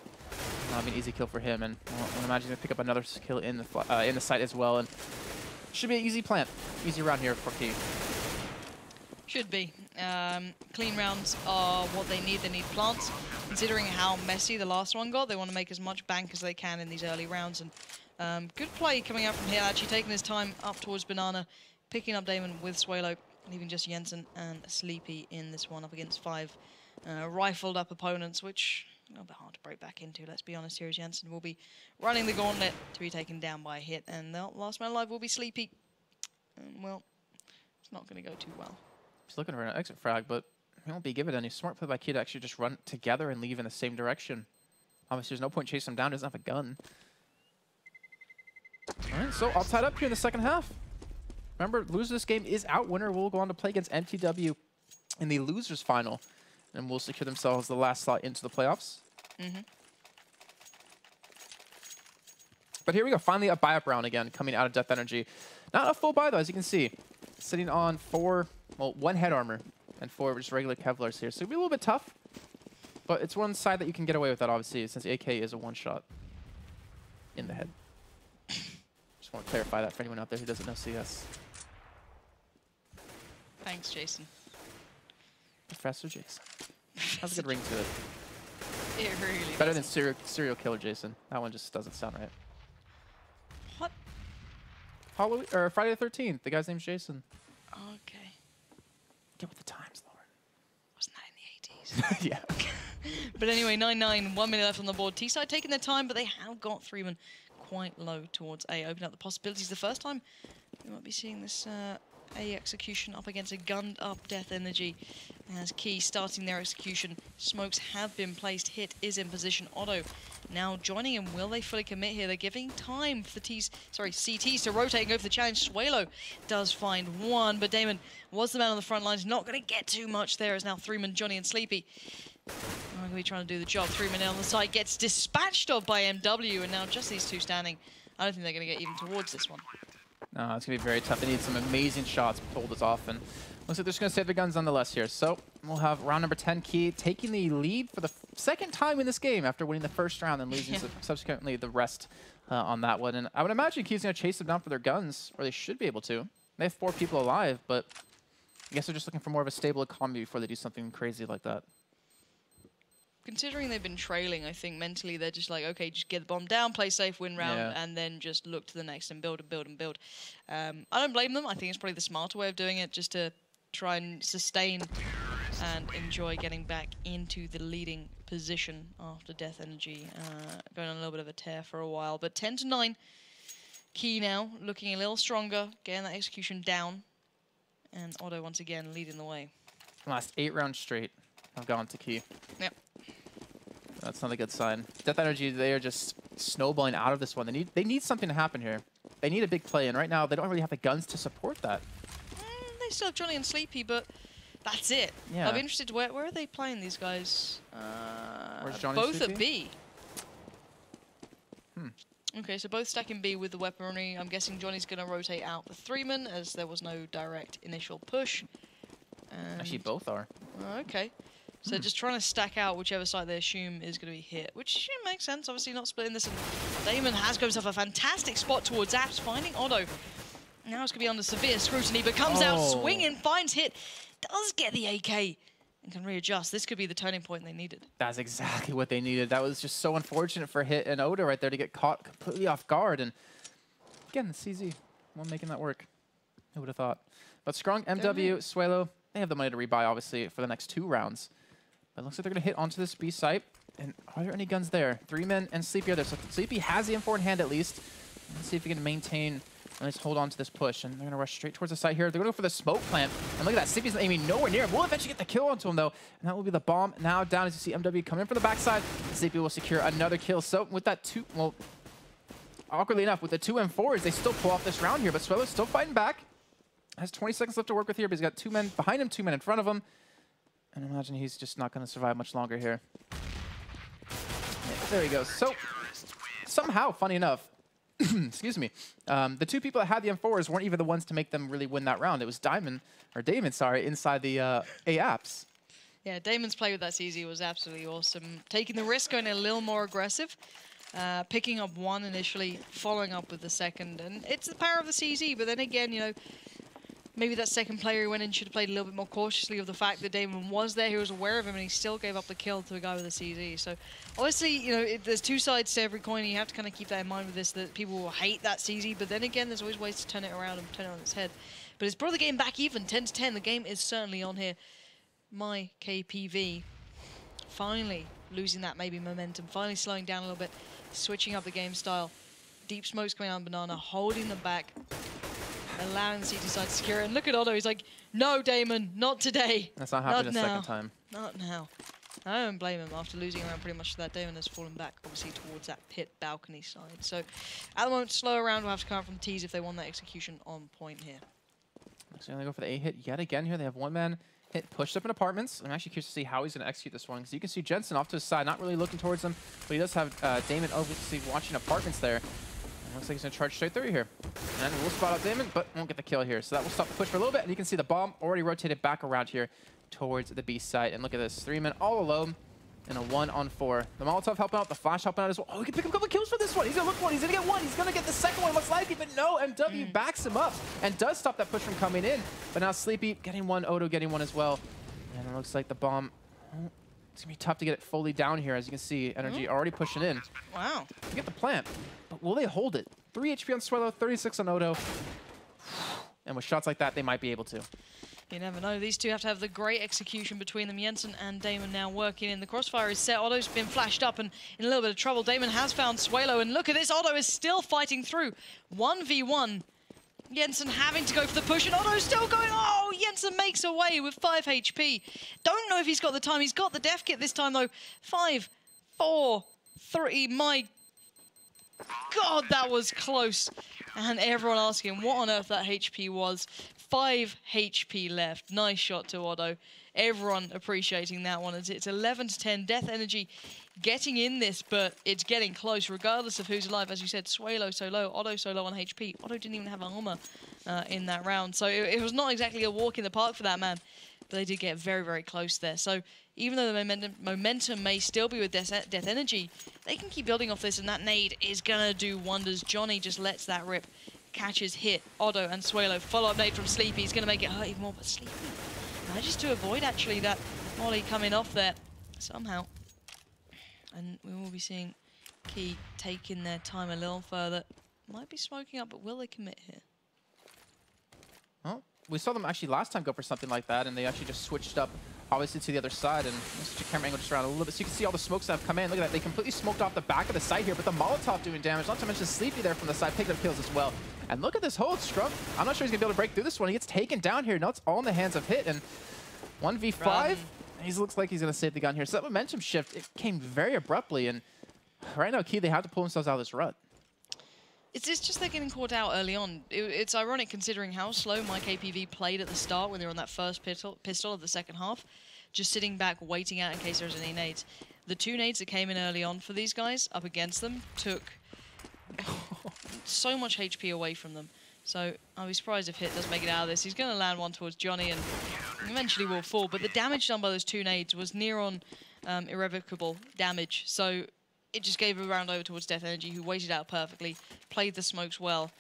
That'll be an easy kill for him, and I imagine he's going to pick up another kill in the site as well, and should be an easy plant. Easy round here for Key. Should be. Clean rounds are what they need. They need plants. Considering how messy the last one got, they want to make as much bank as they can in these early rounds. And good play coming out from here, actually taking his time up towards Banana, picking up Damon with Swalo, leaving just Jensen and Sleepy in this one up against 5 rifled up opponents, which a little bit hard to break back into, let's be honest here, as Jensen will be running the gauntlet to be taken down by a hit, and the last man alive will be Sleepy. And, well, it's not going to go too well. He's looking for an exit frag, but he won't be given any. Smart play by Key to actually just run together and leave in the same direction. Obviously, there's no point chasing him down. He doesn't have a gun. All right, so all tied up here in the second half. Remember, loser this game is out. Winner will go on to play against MTW in the losers final, and will secure themselves the last slot into the playoffs. But here we go. Finally, a buy-up round again coming out of Death.Energy. Not a full buy, though, as you can see. Sitting on 1 head armor and 4 just regular Kevlars here. So it'll be a little bit tough, but it's one side that you can get away with that, obviously, since AK is a one-shot in the head. Just want to clarify that for anyone out there who doesn't know CS. Thanks, Jason. Professor Jason. Has a good ring to it. It really Better than serial killer Jason. That one just doesn't sound right. What? Halloween or Friday the 13th. The guy's name's Jason. Okay. Get with the times, Lauren. Wasn't that in the 80s? Yeah. But anyway, 9-9, 1 minute left on the board. T-side taking their time, but they have got 3 men quite low towards A. Open up the possibilities. The first time we might be seeing this A execution up against a gunned up Death.Energy as Key starting their execution. Smokes have been placed. Hit is in position. Otto now joining him. Will they fully commit here? They're giving time for CTs to rotate and go for the challenge. Swalo does find 1, but Damon was the man on the front lines. Not going to get too much there as now 3 men, Johnny and Sleepy. I'm going to be trying to do the job. 3 men on the side gets dispatched of by MW, and now just these 2 standing. I don't think they're going to get even towards this one. No, it's going to be very tough. They need some amazing shots to hold us off, and looks like they're just going to save their guns nonetheless here. So we'll have round number 10, Key taking the lead for the second time in this game after winning the first round and losing subsequently the rest on that one. And I would imagine Key's going to chase them down for their guns, or they should be able to. They have 4 people alive, but I guess they're just looking for more of a stable economy before they do something crazy like that. Considering they've been trailing, I think mentally they're just like, okay, just get the bomb down, play safe, win round, and then just look to the next and build and build and build. I don't blame them. I think it's probably the smarter way of doing it, just to try and sustain and enjoy getting back into the leading position after Death.Energy going on a little bit of a tear for a while. But 10-9, Key now looking a little stronger, getting that execution down, and Otto once again leading the way. Last 8 rounds straight have gone to Key. Yep. That's not a good sign. Death.Energy, they are just snowballing out of this one. They need something to happen here. They need a big play, and right now they don't really have the guns to support that. They still have Johnny and Sleepy, but that's it. Yeah. I'll be interested. Where are they playing these guys? Where's Johnny both Sleepy? at B. Okay, so both stacking B with the weaponry. I'm guessing Johnny's going to rotate out the 3-man as there was no direct initial push. And Actually, both are. Okay. So just trying to stack out whichever side they assume is going to be hit, which makes sense. Obviously not splitting this. And Damon has got himself a fantastic spot towards Apps, finding Otto. Now it's going to be under severe scrutiny, but comes out swinging, finds hit, does get the AK, and can readjust. This could be the turning point they needed. That's exactly what they needed. That was just so unfortunate for Hit and Oda right there to get caught completely off guard. And again, the CZ, one making that work. Who would have thought? But Strong, MW, Swalo, they have the money to rebuy, obviously, for the next 2 rounds. But it looks like they're going to hit onto this B site. And are there any guns there? 3 men and Sleepy are there. So Sleepy has the M4 in hand at least. Let's see if he can maintain and let's hold on to this push. And they're going to rush straight towards the site here. They're going to go for the smoke plant. And look at that. Sleepy's aiming nowhere near him. We'll eventually get the kill onto him, though. And that will be the bomb now down as you see MW coming in from the backside. Sleepy will secure another kill. So with that 2, well, awkwardly enough, with the 2 M4s, they still pull off this round here. But Swello's still fighting back. Has 20 seconds left to work with here, but he's got 2 men behind him, 2 men in front of him. And I imagine he's just not going to survive much longer here. Yeah, there he goes. So, somehow, funny enough, excuse me, the two people that had the M4s weren't even the ones to make them really win that round. It was Damon, sorry, inside the A apps. Yeah, Damon's play with that CZ was absolutely awesome. Taking the risk, going a little more aggressive. Picking up one initially, following up with the second. And it's the power of the CZ, but then again, you know, maybe that second player who went in should have played a little bit more cautiously of the fact that Damon was there, he was aware of him, and he still gave up the kill to a guy with a CZ. So, obviously, you know, there's two sides to every coin, and you have to kind of keep that in mind with this, that people will hate that CZ, but then again, there's always ways to turn it around and turn it on its head. But it's brought the game back even, 10-10. The game is certainly on here. myKPV finally losing that maybe momentum, finally slowing down a little bit, switching up the game style. Deep smokes coming out on Banana, holding them back, allowing the CT side to secure it. And look at Otto, he's like, no, Damon, not today. That's not happening a second time. Not now. I don't blame him after losing around pretty much to that. Damon has fallen back, obviously, towards that pit balcony side. So, at the moment, slow around will have to come out from the T's if they want that execution on point here. So they go for the A hit yet again here. They have one man hit pushed up in apartments. I'm actually curious to see how he's going to execute this one, because you can see Jensen off to his side, not really looking towards him, but he does have Damon obviously watching apartments there. Looks like he's going to charge straight through here. And we'll spot out Damon, but won't get the kill here. So that will stop the push for a little bit. And you can see the bomb already rotated back around here towards the B site. And look at this. 3 men all alone in a 1-on-4. The Molotov helping out, the Flash helping out as well. Oh, he can pick up a couple of kills for this one. He's going to look for one. He's going to get one. He's going to get the second one most likely. But no, MW backs him up and does stop that push from coming in. But now Sleepy getting one, Odo getting one as well. And it looks like the bomb... Oh, it's going to be tough to get it fully down here. As you can see, Energy already pushing in. Wow. You get the plant. But will they hold it? 3 HP on Swallow, 36 on Odo. And with shots like that, they might be able to. You never know. These two have to have the great execution between them. Jensen and Damon now working in. The crossfire is set. Otto's been flashed up and in a little bit of trouble. Damon has found Swallow. And look at this. Otto is still fighting through. 1v1. Jensen having to go for the push. And Otto's still going. Oh, Jensen makes away with 5 HP. Don't know if he's got the time. He's got the death kit this time, though. 5, 4, 3. My God, that was close. And everyone asking what on earth that HP was. 5 HP left. Nice shot to Otto. Everyone appreciating that one. It's 11-10. Death.Energy getting in this, but it's getting close regardless of who's alive. As you said, Swalo so low, Otto so low on HP. Otto didn't even have armor in that round. So it was not exactly a walk in the park for that man. But they did get very, very close there. So even though the momentum may still be with Death.Energy, they can keep building off this, and that nade is going to do wonders. Johnny just lets that rip. Catches hit. Otto and Swalo. Follow-up nade from Sleepy. He's going to make it hurt even more, but Sleepy manages to avoid, actually, that molly coming off there somehow. And we will be seeing Key taking their time a little further. Might be smoking up, but will they commit here? Well, we saw them actually last time go for something like that, and they actually just switched up, obviously, to the other side. And let's just camera angle just around a little bit, so you can see all the smokes that have come in. Look at that. They completely smoked off the back of the site here, but the Molotov doing damage. Not to mention Sleepy there from the side, picking up kills as well. And look at this hold, Scrub. I'm not sure he's going to be able to break through this one. He gets taken down here. Now it's all in the hands of Hit. And 1v5, he looks like he's going to save the gun here. So that momentum shift, it came very abruptly. And right now, Key, they have to pull themselves out of this rut. It's just they're getting caught out early on. It's ironic considering how slow myKPV played at the start when they were on that first pistol of the second half. Just sitting back, waiting out in case there's any nades. The 2 nades that came in early on for these guys up against them took so much HP away from them. So I'll be surprised if Hit does make it out of this. He's going to land one towards Johnny and eventually will fall. But the damage done by those 2 nades was near on irrevocable damage. So it just gave a round over towards Death.Energy, who waited out perfectly, played the smokes well,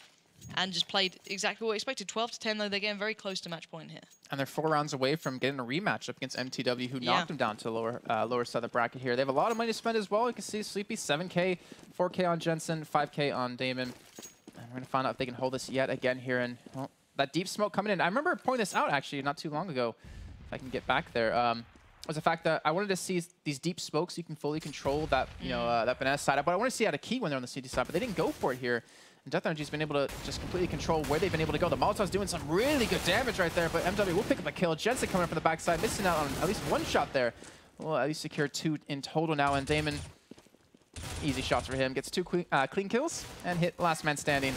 and just played exactly what we expected. 12-10, though. They're getting very close to match point here. And they're 4 rounds away from getting a rematch up against MTW, who knocked them down to the lower side of the bracket here. They have a lot of money to spend as well. You can see Sleepy, 7K, 4K on Jensen, 5K on Damon. And we're going to find out if they can hold this yet again here. And well, that deep smoke coming in. I remember pointing this out, actually, not too long ago, if I can get back there. Was the fact that I wanted to see these deep smokes so you can fully control that, that Banana side. But I want to see out a Key when they're on the CT side, but they didn't go for it here. And Death.Energy's been able to just completely control where they've been able to go. The Molotov's doing some really good damage right there, but MW will pick up a kill. Jensen coming up from the backside, missing out on at least 1 shot there. Well, at least secure 2 in total now, and Damon, easy shots for him. Gets 2 clean kills, and Hit last man standing.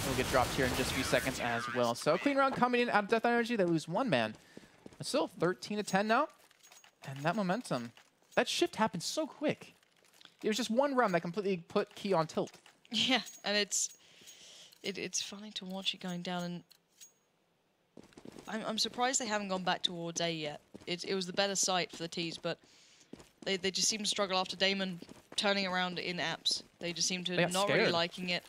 Will get dropped here in just a few seconds as well. So clean round coming in out of Death.Energy. They lose 1 man. But still 13-10 now. And that momentum, that shift happened so quick. It was just 1 round that completely put Key on tilt. Yeah, and it's It's funny to watch it going down, and I'm surprised they haven't gone back towards A yet. It was the better site for the T's, but they just seem to struggle after Damon turning around in apps. They just seem to not really liking it.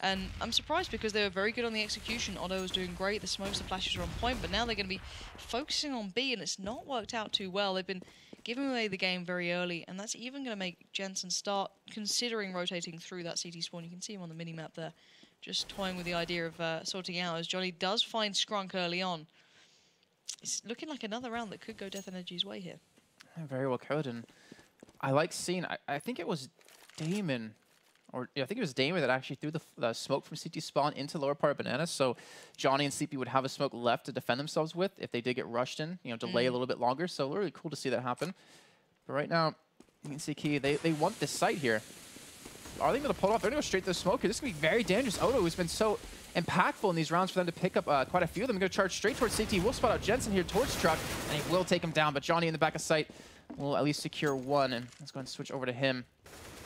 And I'm surprised because they were very good on the execution. Otto was doing great. The smokes, the flashes are on point, but now they're going to be focusing on B, and it's not worked out too well. They've been giving away the game very early, and that's even going to make Jensen start considering rotating through that CT spawn. You can see him on the mini-map there, just toying with the idea of sorting out, as Johnny does find Scrunk early on. It's looking like another round that could go Death.Energy's way here. Yeah, very well could, and I like seeing, I think it was Damon, or yeah, I think it was Damon that actually threw the smoke from CT spawn into lower part of Banana, so Johnny and Sleepy would have a smoke left to defend themselves with if they did get rushed in, you know, delay a little bit longer, so really cool to see that happen. But right now, you can see Key, they want this site here. Are they going to pull it off? They're going to go straight to the smoke here. This is going to be very dangerous. Odo has been so impactful in these rounds for them to pick up quite a few of them. They're going to charge straight towards CT. We'll spot out Jensen here towards Truck, and he will take him down, but Johnny in the back of sight will at least secure one, and let's go ahead and switch over to him.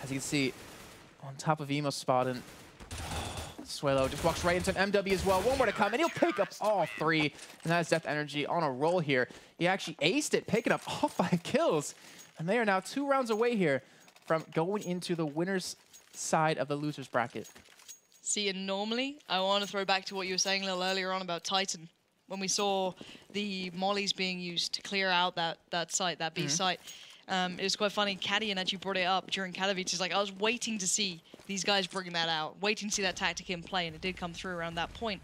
As you can see, on top of Emo's spot, and Suelo just walks right into an MW as well. One more to come, and he'll pick up all three, and that's Death.Energy on a roll here. He actually aced it, picking up all 5 kills, and they are now 2 rounds away here from going into the winner's side of the loser's bracket. See, and normally, I want to throw back to what you were saying a little earlier on about Titan. When we saw the mollies being used to clear out that site, that B site, it was quite funny. Cadian actually brought it up during Katowice. He's like, I was waiting to see these guys bringing that out, waiting to see that tactic in play, and it did come through around that point.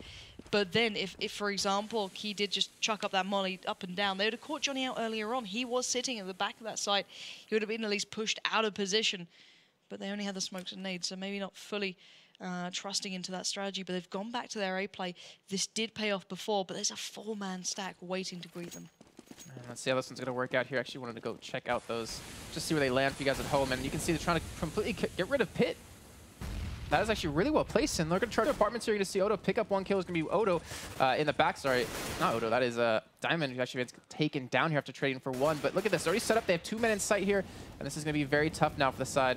But then, if for example, Key did just chuck up that molly up and down, they would have caught Johnny out earlier on. He was sitting at the back of that site. He would have been at least pushed out of position. But they only had the smokes and nades, so maybe not fully trusting into that strategy. But they've gone back to their A play. This did pay off before, but there's a 4-man stack waiting to greet them. And let's see how this one's going to work out here. Actually wanted to go check out those, just see where they land for you guys at home. And you can see they're trying to completely get rid of Pit. That is actually really well placed, and they're going to charge apartments here. You're going to see Odo pick up 1 kill. It's going to be Odo in the back. Sorry, not Odo. That is Diamond, who actually gets taken down here after trading for 1. But look at this. They're already set up. They have 2 men in sight here, and this is going to be very tough now for the side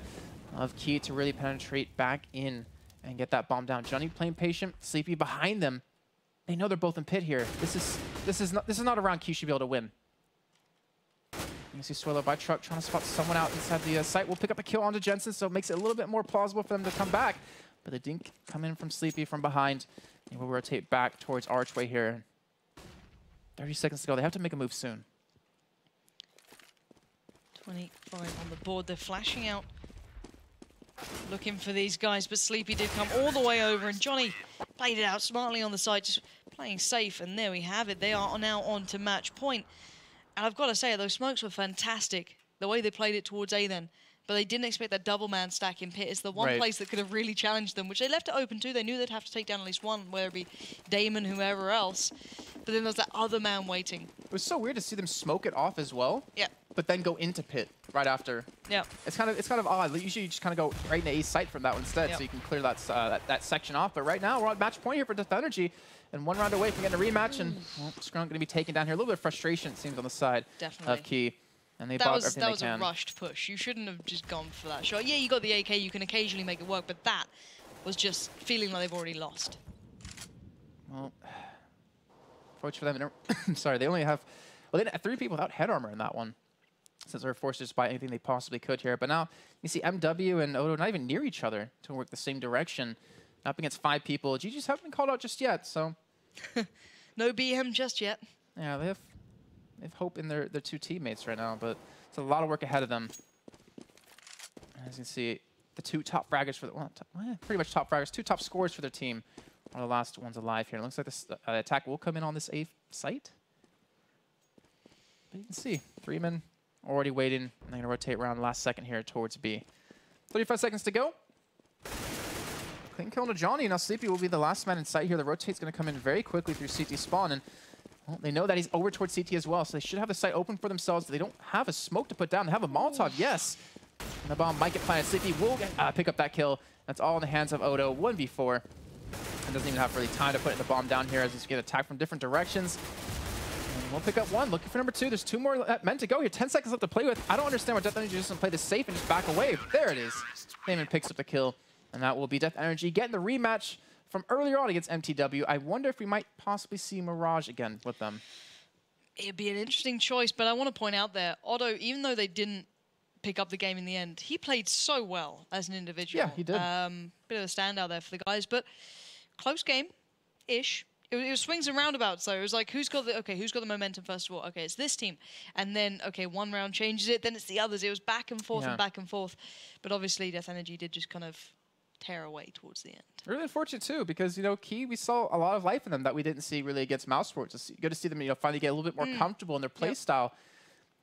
of Key to really penetrate back in and get that bomb down. Johnny playing patient, Sleepy behind them. They know they're both in pit here. This is not a round Key should be able to win. You can see Suelo by Truck trying to spot someone out inside the site. We'll pick up a kill onto Jensen, so it makes it a little bit more plausible for them to come back. But they didn't come in from Sleepy from behind. And we'll rotate back towards Archway here. 30 seconds to go. They have to make a move soon. 25 on the board. They're flashing out, looking for these guys, but Sleepy did come all the way over, and Johnny played it out smartly on the side, just playing safe, and there we have it. They are now on to match point. And I've got to say, those smokes were fantastic, the way they played it towards A then. But they didn't expect that double-man stack in pit. It's the one place that could have really challenged them, which they left it open to. They knew they'd have to take down at least one, whether it be Damon, whoever else. But then there's that other man waiting. It was so weird to see them smoke it off as well. Yeah. But then go into pit right after. Yeah. It's kind of odd. Usually you just kind of go right into A site from that one instead, so you can clear that section off. But right now we're on match point here for Death.Energy, and 1 round away from getting a rematch. And well, Scrunk going to be taken down here. A little bit of frustration, it seems, on the side of Key. And they bought everything they can. That was a rushed push. You shouldn't have just gone for that shot. Yeah, you got the AK. You can occasionally make it work, but that was just feeling like they've already lost. Well, fortunate for them. I'm sorry, they only have, well, they had 3 people without head armor in that one, since they were forced to just buy anything they possibly could here. But now you see MW and Odo not even near each other to work the same direction. Up against 5 people. GGs haven't been called out just yet, so. No BM just yet. Yeah, they have hope in their 2 teammates right now, but it's a lot of work ahead of them. As you can see, the 2 top fraggers for the, well, pretty much top fraggers, 2 top scorers for their team are the last ones alive here. It looks like this attack will come in on this A site. But you can see 3 men already waiting, and they're going to rotate around last second here towards B. 35 seconds to go. Clean kill to Johnny. Now Sleepy will be the last man in sight here. The rotate's going to come in very quickly through CT spawn, and well, they know that he's over towards CT as well, so they should have the site open for themselves. They don't have a smoke to put down. They have a Molotov, yes. And the bomb might get planted. Sleepy will pick up that kill. That's all in the hands of Odo. 1v4. And doesn't even have really time to put the bomb down here as he's getting attacked from different directions. And we'll pick up 1. Looking for number 2. There's 2 more men to go here. 10 seconds left to play with. I don't understand why Death.Energy doesn't play this safe and just back away. There it is. Damon picks up the kill. And that will be Death.Energy getting the rematch from earlier on against MTW. I wonder if we might possibly see Mirage again with them. It'd be an interesting choice, but I want to point out there, Otto, even though they didn't pick up the game in the end, he played so well as an individual. Yeah, he did. Bit of a standout there for the guys, but close game-ish. It was swings and roundabouts, though. It was like, who's got the momentum first of all? Okay, it's this team. And then, okay, one round changes it, then it's the others. It was back and forth and back and forth. But obviously, Death.Energy did just kind of tear away towards the end. Really unfortunate, too, because, you know, Key, we saw a lot of life in them that we didn't see really against Mouse Sports. It's good to see them, you know, finally get a little bit more comfortable in their play style.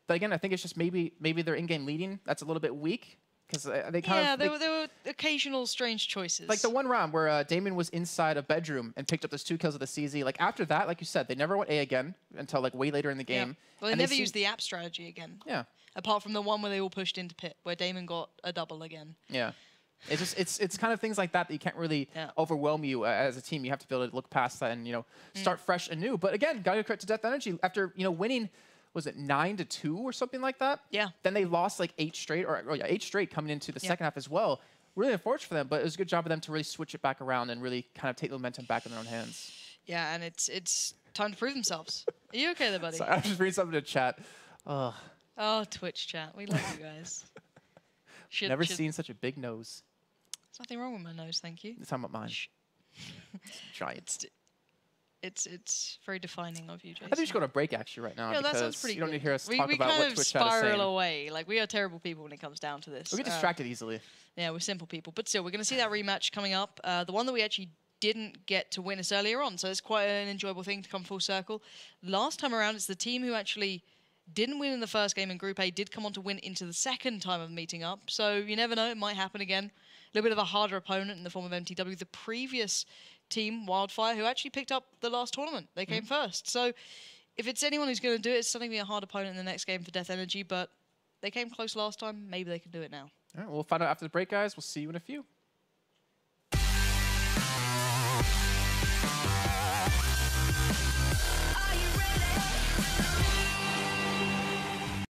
But again, I think it's just maybe their in-game leading that's a little bit weak. Because they kind of... there were occasional strange choices. Like the one round where Damon was inside a bedroom and picked up those 2 kills with the CZ. Like after that, like you said, they never went A again until like way later in the game. Yeah. Well, they never used the app strategy again. Yeah. Apart from the one where they all pushed into pit, where Damon got a double again. Yeah. It's just it's kind of things like that you can't really overwhelm you as a team. You have to be able to look past that and, you know, start fresh and new. But again, gotta give credit to Death.Energy after, you know, winning. Was it 9-2 or something like that? Yeah. Then they lost like 8 straight, or 8 straight coming into the second half as well. Really unfortunate for them, but it was a good job of them to really switch it back around and really kind of take the momentum back in their own hands. Yeah, and it's time to prove themselves. Are you okay there, buddy? Sorry, I was just reading something in chat. Oh, Twitch chat. We love you guys. Never seen such a big nose. There's nothing wrong with my nose, thank you. It's talking about mine. Giant. It's very defining of you, Jason. I think we should go to a break actually right now. Yeah, that sounds pretty you don't good. need to hear us talk we about kind what of Twitch chat is saying. spiral away. Like, we are terrible people when it comes down to this. We get distracted easily. Yeah, we're simple people. But still, we're going to see that rematch coming up. The one that we actually didn't get to witness earlier on. So it's quite an enjoyable thing to come full circle. Last time around, it's the team who actually didn't win in the first game in Group A, did come on to win into the second time of meeting up. So you never know, it might happen again. A little bit of a harder opponent in the form of MTW. The previous team, Wildfire, who actually picked up the last tournament. They came first. So if it's anyone who's going to do it, it's something to be a hard opponent in the next game for Death.Energy, but they came close last time. Maybe they can do it now. All right, we'll find out after the break, guys. We'll see you in a few.